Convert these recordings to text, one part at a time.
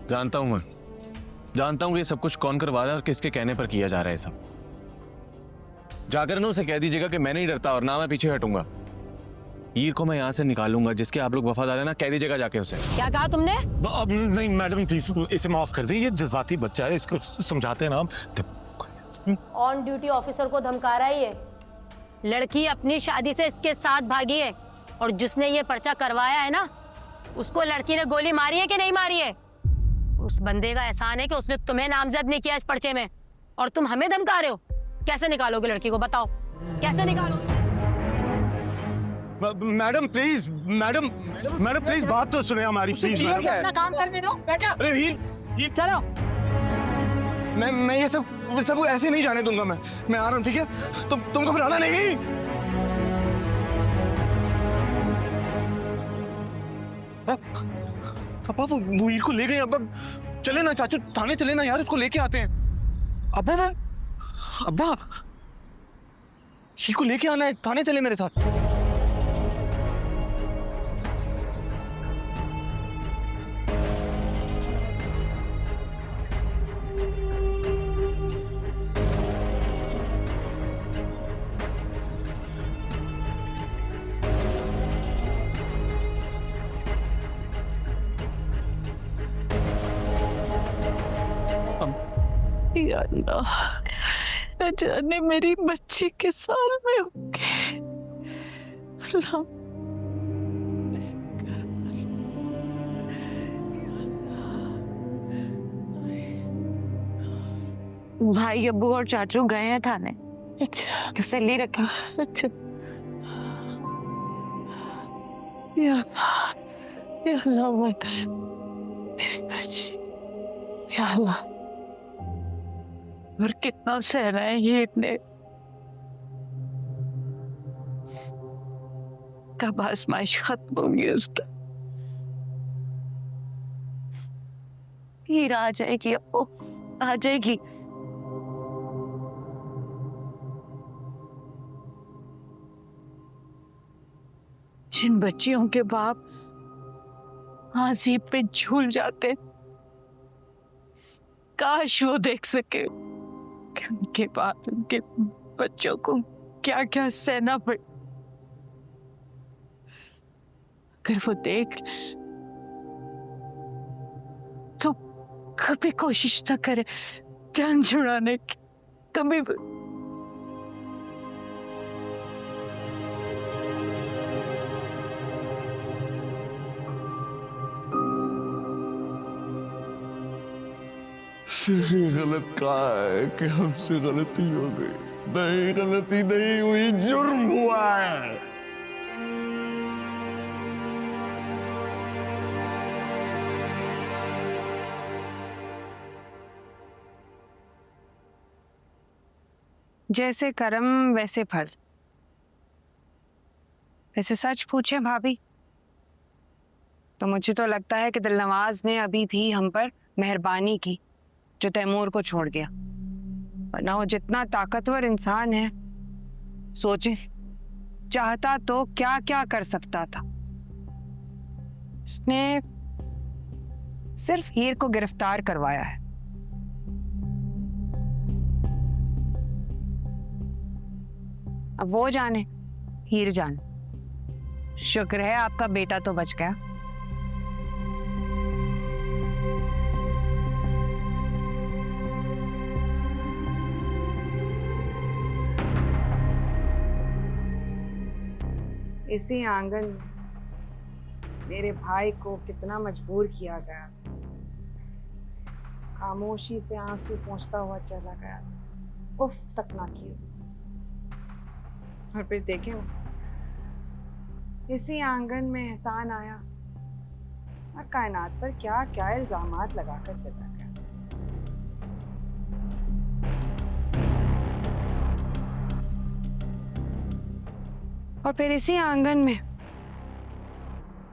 जानता हूं मैं, जानता हूं कि ये सब कुछ कौन करवा रहा है और किसके कहने पर किया जा रहा है सब। जाकर ना उसे कह दीजिएगा कि मैं नहीं डरता और ना मैं पीछे हटूंगा। हीर को मैं यहाँ से निकालूंगा, जिसके आप लोग वफादार है ना, कह दीजिएगा जाके उसे। क्या कहा तुमने? अब नहीं मैडम प्लीज इसे माफ कर दें, ये जज्बाती बच्चा है, इसको समझाते हैं ना आप। ऑन ड्यूटी ऑफिसर को धमका रहा है ये। लड़की अपनी शादी से इसके साथ भागी है और जिसने ये पर्चा करवाया है ना, उसको लड़की ने गोली मारी है कि नहीं मारी है? उस बंदे का एहसान है कि उसने तुम्हें नामजद नहीं किया इस पर्चे में, और तुम हमें धमका रहे हो। कैसे निकालोगे लड़की को, बताओ कैसे निकालोगे? मैडम प्लीज, मैडम प्लीज बात तो सुने हमारी प्लीज। अपना काम करने दो, बैठो। अरे हीर चलो। मैं ये सब ऐसे नहीं जाने दूंगा। मैं आ रहा हूँ, ठीक है? तुमको घबराना नहीं। अब्बा वो हीर को ले गए। अब्बा चले ना चाचू, थाने चले ना यार, उसको लेके आते हैं। अब्बा हीर को लेके आना है, थाने चले मेरे साथ। या अल्लाह, न जाने मेरी बच्ची के साल में होंगे। अल्लाह भाई अब्बू और चाचू गए हैं थाने। अच्छा तसल्ली रखी। अच्छा। या अल्लाह मेरी बच्ची, या अल्लाह। और कितना सहना है हीर ने। कब आजमाइश खत्म होगी उसका? हीर आ जाएगी अब्बू, आ जाएगी। जिन बच्चियों के बाप आजीब पे झूल जाते, काश वो देख सके कि उनके बाद उनके बच्चों को क्या क्या सहना पड़े। अगर वो देख तो कभी कोशिश न करे जान छुड़ाने की, कभी भी। सिर्फ ये गलत कहा है कि हमसे गलती हो गई। नहीं, गलती नहीं हुई, जुर्म हुआ है। जैसे कर्म वैसे फल। वैसे सच पूछे भाभी तो मुझे तो लगता है कि दिलनवाज ने अभी भी हम पर मेहरबानी की जो तैमूर को छोड़ दिया, वरना वो जितना ताकतवर इंसान है, सोचे चाहता तो क्या क्या कर सकता था। उसने सिर्फ हीर को गिरफ्तार करवाया है। अब वो जाने, हीर जाने। शुक्र है आपका बेटा तो बच गया। इसी आंगन में मेरे भाई को कितना मजबूर किया गया था, खामोशी से आंसू पोंछता हुआ चला गया था, उफ तक ना की उसने। और फिर देखे वो इसी आंगन में एहसान आया और कायनात पर क्या क्या इल्जामात लगाकर चला गया। और फिर इसी आंगन में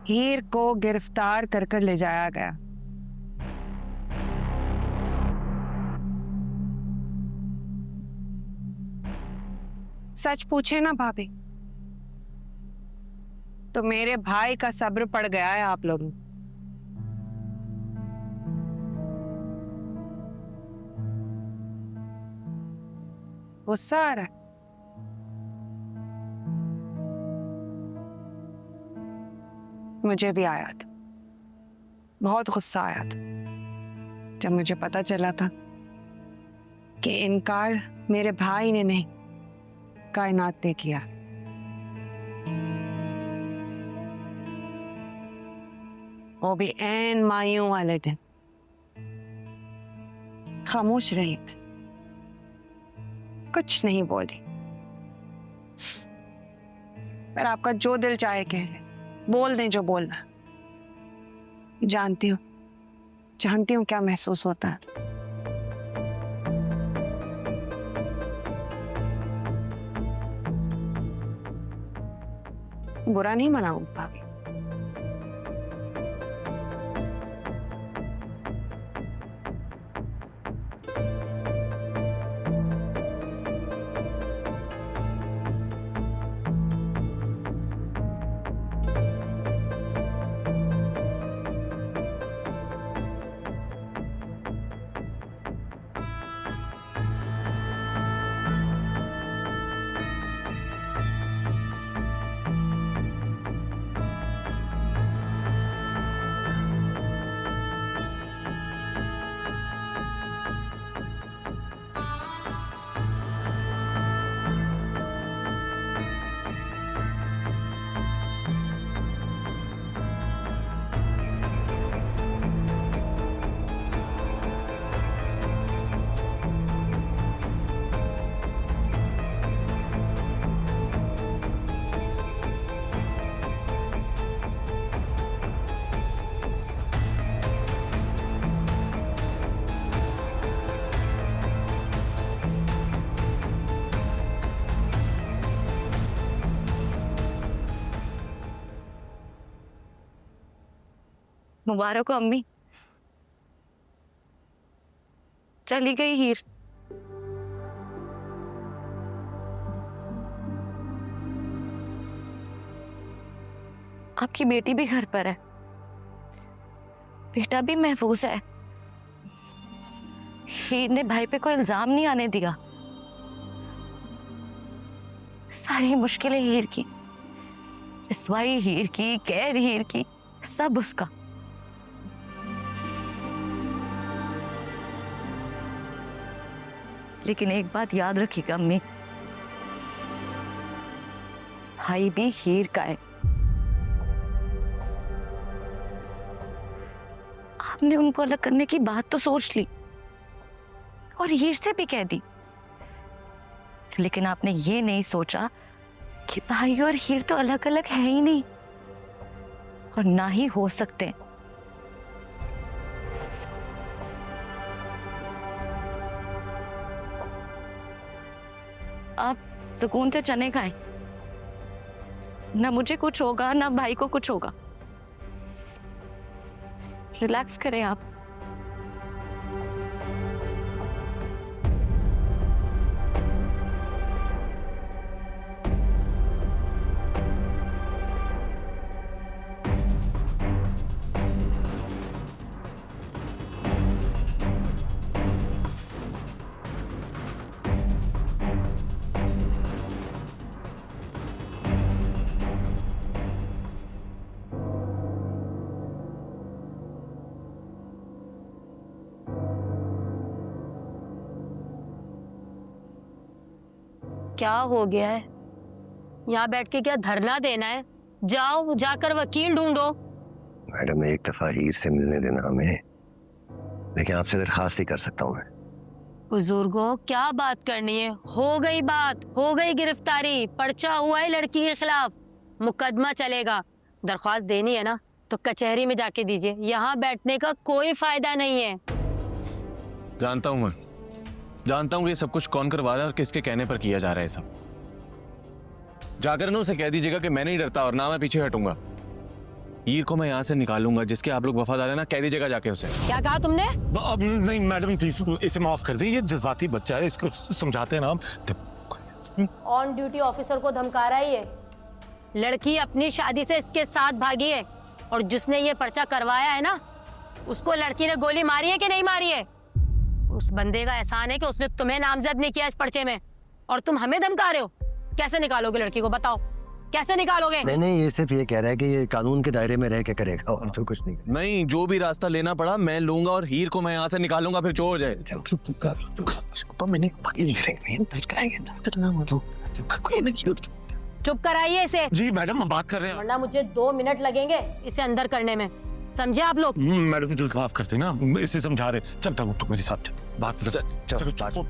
हीर को गिरफ्तार कर ले जाया गया। सच पूछे ना भाभी तो मेरे भाई का सब्र पड़ गया है आप लोगों। गुस्सा आ रहा है? मुझे भी आया था, बहुत गुस्सा आया था जब मुझे पता चला था कि इनकार मेरे भाई ने नहीं, कायनात ने किया। वो भी ऐन मायूं वाले दिन। खामोश रही मैं, कुछ नहीं बोली। पर आपका जो दिल चाहे कह ले, बोल दें जो बोलना। जानती हूँ क्या महसूस होता है। बुरा नहीं मनाऊं भाभी। मुबारक हो अम्मी। चली गई हीर। आपकी बेटी भी घर पर है, बेटा भी महफूज है। हीर ने भाई पे कोई इल्जाम नहीं आने दिया। सारी मुश्किलें हीर की, रिसवाई हीर की, कैद हीर की, सब उसका। लेकिन एक बात याद रखिएगा अम्मी, भाई भी हीर का है। आपने उनको अलग करने की बात तो सोच ली और हीर से भी कह दी, लेकिन आपने ये नहीं सोचा कि भाई और हीर तो अलग अलग है ही नहीं और ना ही हो सकते। आप सुकून से चने खाएं, ना मुझे कुछ होगा ना भाई को कुछ होगा। रिलैक्स करें आप। क्या हो गया है? यहाँ बैठ के क्या धरना देना है? जाओ, जाकर वकील ढूंढो। मैडम एक दफा हीर से मिलने देना हमें, लेकिन आपसे दरखास्त ही कर सकता हूँ मैं। बुजुर्गों, क्या बात करनी है? हो गई बात, हो गई गिरफ्तारी, पर्चा हुआ है लड़की के खिलाफ, मुकदमा चलेगा। दरख्वास्त देनी है ना तो कचहरी में जाके दीजिए, यहाँ बैठने का कोई फायदा नहीं है। जानता हूँ मैं, जानता हूँ कि ये सब कुछ कौन करवा रहा है और किसके कहने पर किया जा रहा है सब। जाकर ना उसे कह दीजिएगा कि मैं नहीं डरता और ना मैं पीछे हटूंगा। हीर को मैं यहाँ से निकालूंगा, जिसके आप लोग वफादार है ना, कह दीजिएगा जाके उसे। क्या कहा तुमने? अब नहीं मैडम प्लीज इसे माफ कर दें, ये जज्बाती बच्चा है, इसको समझाते हैं ना। ऑन ड्यूटी ऑफिसर को धमका रहा है ये। लड़की अपनी शादी से इसके साथ भागी है और जिसने ये पर्चा करवाया है ना, उसको लड़की ने गोली मारी है कि नहीं मारी है? उस बंदे का एहसान है कि उसने तुम्हें नामजद नहीं किया इस पर्चे में। और तुम हमें धमका रहे हो। कैसे निकालोगे लड़की को, बताओ कैसे निकालोगे? नहीं, ये सिर्फ ये कह रहा है कि ये कानून के दायरे में रह के करेगा और तो कुछ नहीं। नहीं, जो भी रास्ता लेना पड़ा मैं लूंगा और हीर को मैं यहाँ से निकालूंगा, फिर जो हो जाए। चुप कराइए इसे, जी मैडम हम बात कर रहे हैं। वरना मुझे 2 मिनट लगेंगे इसे अंदर करने में, समझे आप लोग? मैडम दिल माफ करते ना, इसे समझा रहे। चलता हूँ तो मेरे साथ बात। चलो,